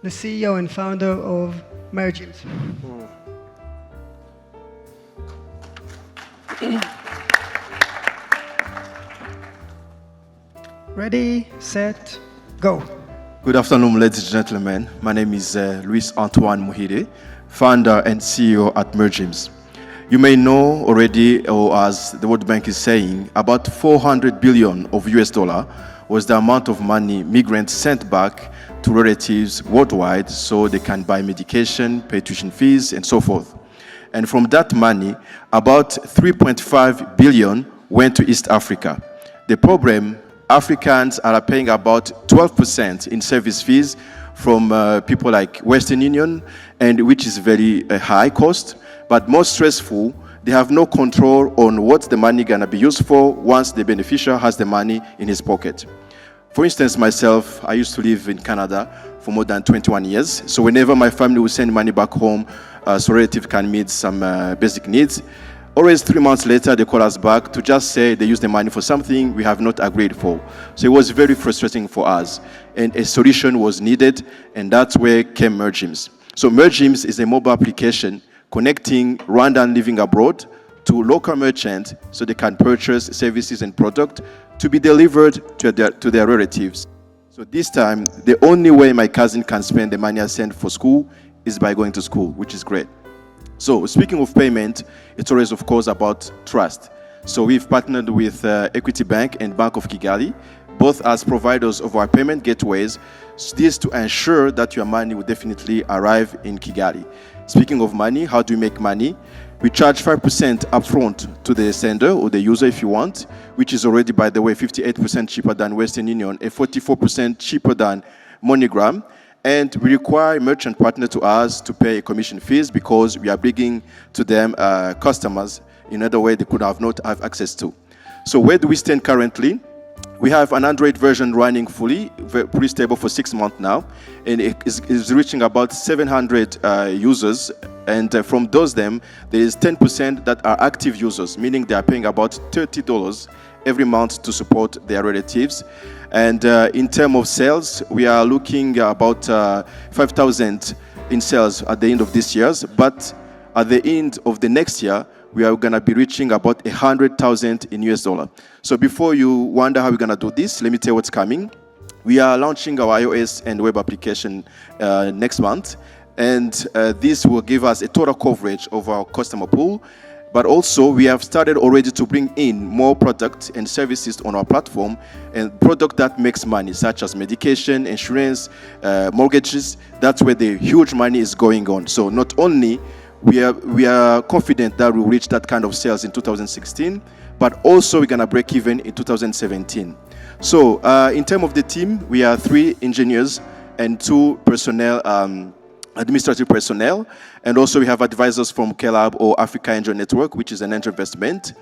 the CEO and founder of Mergins. Ready, set, go. Good afternoon, ladies and gentlemen. My name is Luis Antoine Muhide, founder and CEO at Mergins. You may know already, or as the World Bank is saying, about 400 billion of US dollar was the amount of money migrants sent back to relatives worldwide so they can buy medication, pay tuition fees, and so forth. And from that money, about 3.5 billion went to East Africa. The problem, Africans are paying about 12% in service fees from people like Western Union, and which is very high cost, but more stressful. They have no control on what the money gonna be used for once the beneficiary has the money in his pocket. For instance, myself, I used to live in Canada for more than 21 years. So whenever my family would send money back home, so relative can meet some basic needs, always 3 months later, they call us back to just say they use the money for something we have not agreed for. So it was very frustrating for us. And a solution was needed, and that's where came Mergins. So Mergins is a mobile application connecting Rwandan living abroad to local merchants so they can purchase services and products to be delivered to their relatives. So this time, the only way my cousin can spend the money I send for school is by going to school, which is great. So speaking of payment, it's always, of course, about trust. So we've partnered with Equity Bank and Bank of Kigali, both as providers of our payment gateways, this to ensure that your money will definitely arrive in Kigali. Speaking of money, how do we make money? We charge 5% upfront to the sender or the user if you want, which is already, by the way, 58% cheaper than Western Union and 44% cheaper than MoneyGram. And we require merchant partner to us to pay commission fees because we are bringing to them customers in another way they could have not have access to. So where do we stand currently? We have an Android version running fully, pretty stable for 6 months now, and it is reaching about 700 users. And from those there is 10% that are active users, meaning they are paying about $30 every month to support their relatives. And in terms of sales, we are looking about 5,000 in sales at the end of this year, but at the end of the next year, we are going to be reaching about 100,000 in US dollar. So before you wonder how we're going to do this, let me tell you what's coming. We are launching our iOS and web application next month, and this will give us a total coverage of our customer pool. But also, we have started already to bring in more products and services on our platform, and product that makes money, such as medication, insurance, mortgages. That's where the huge money is going on. So not only we are confident that we'll reach that kind of sales in 2016, but also we're gonna break even in 2017. So in terms of the team, we are 3 engineers and 2 personnel, administrative personnel, and also we have advisors from KLab or Africa Angel Network, which is an angel investment,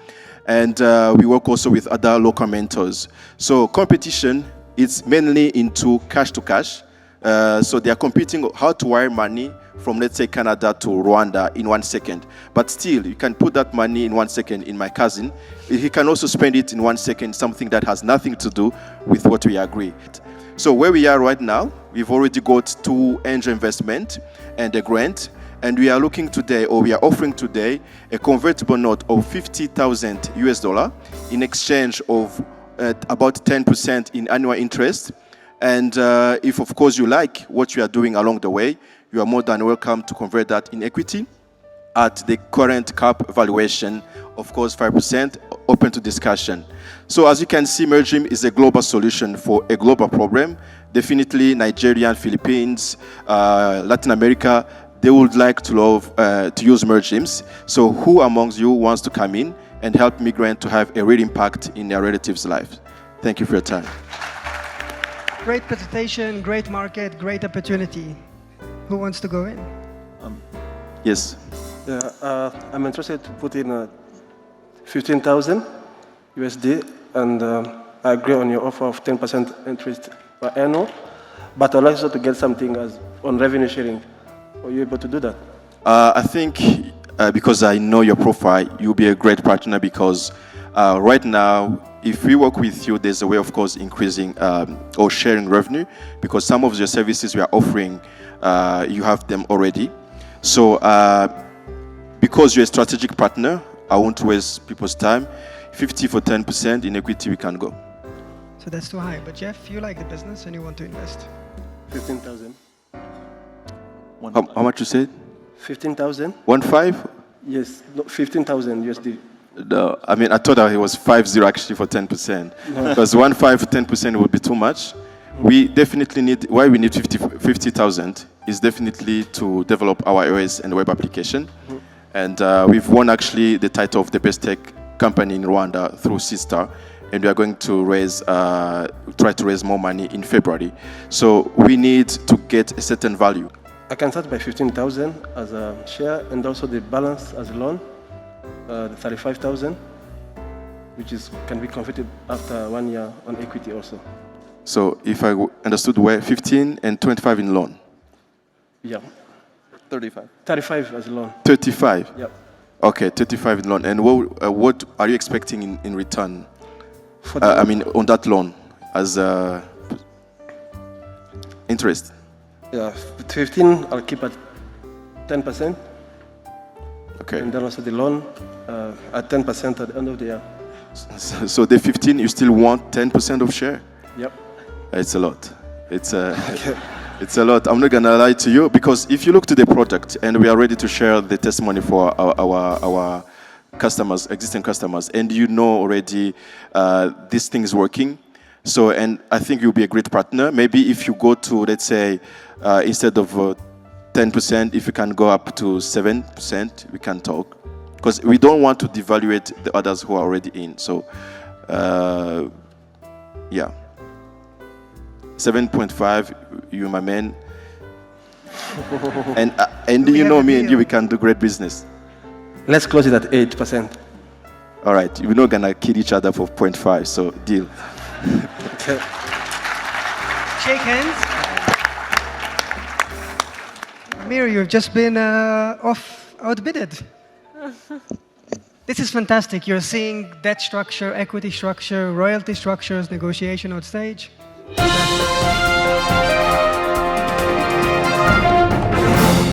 and we work also with other local mentors. So competition is mainly into cash to cash. So they are competing how to wire money from, let's say, Canada to Rwanda in 1 second. But still, you can put that money in 1 second in my cousin. He can also spend it in 1 second, something that has nothing to do with what we agreed. So where we are right now, we've already got 2 angel investment and a grant, and we are looking today, or we are offering today, a convertible note of 50,000 US dollar in exchange of about 10% in annual interest. And if, of course, you like what we are doing along the way, you are more than welcome to convert that in equity at the current cap valuation, of course, 5%, open to discussion. So as you can see, Mergin is a global solution for a global problem. Definitely Nigeria, Philippines, Latin America, they would like to use Mergins. So who amongst you wants to come in and help migrants to have a real impact in their relatives' lives? Thank you for your time. Great presentation, great market, great opportunity. Who wants to go in? Yes. Yeah, I'm interested to put in 15,000 USD, and I agree on your offer of 10% interest per annual, but I'd like also to get something as on revenue sharing. Are you able to do that? I think because I know your profile, you'll be a great partner because right now, if we work with you, there's a way, of course, increasing or sharing revenue because some of your services we are offering you have them already. So because you're a strategic partner, I won't waste people's time. 50 for 10% in equity, we can go. So that's too high. But Jeff, you like the business and you want to invest. 15,000. How much you said? 15,000? 1.5? Yes, no, 15,000 USD. No, I mean, I thought that it was 5.0 actually for 10%. Because 1.5 for 10% would be too much. We definitely need, why we need 50,000 is definitely to develop our iOS and web application. And we've won actually the title of the best tech company in Rwanda through Sister. And we are going to try to raise more money in February. So we need to get a certain value. I can start by 15,000 as a share, and also the balance as a loan, the 35,000, which can be converted after 1 year on equity also. So if I understood well, 15 and 25 in loan. Yeah. 35. 35 as a loan. 35? Yeah. Okay, 35 in loan. And what are you expecting in return? For I mean, on that loan as interest? Yeah, with 15, I'll keep at 10%. Okay. And then also the loan at 10% at the end of the year. So the 15, you still want 10% of share? Yep. It's a lot. It's a lot. I'm not gonna lie to you, because if you look to the product, and we are ready to share the testimony for our customers, existing customers, and you know already this thing is working. So, and I think you'll be a great partner. Maybe if you go to, let's say, instead of 10%, if you can go up to 7%, we can talk. Because we don't want to devaluate the others who are already in. So, yeah. 7.5, you, my man. And you know me and you, we can do great business. Let's close it at 8%. All right, we're not gonna kill each other for 0.5, so deal. Okay. Shake hands. Amir, you've just been outbidded. This is fantastic. You're seeing debt structure, equity structure, royalty structures, negotiation on stage. Fantastic.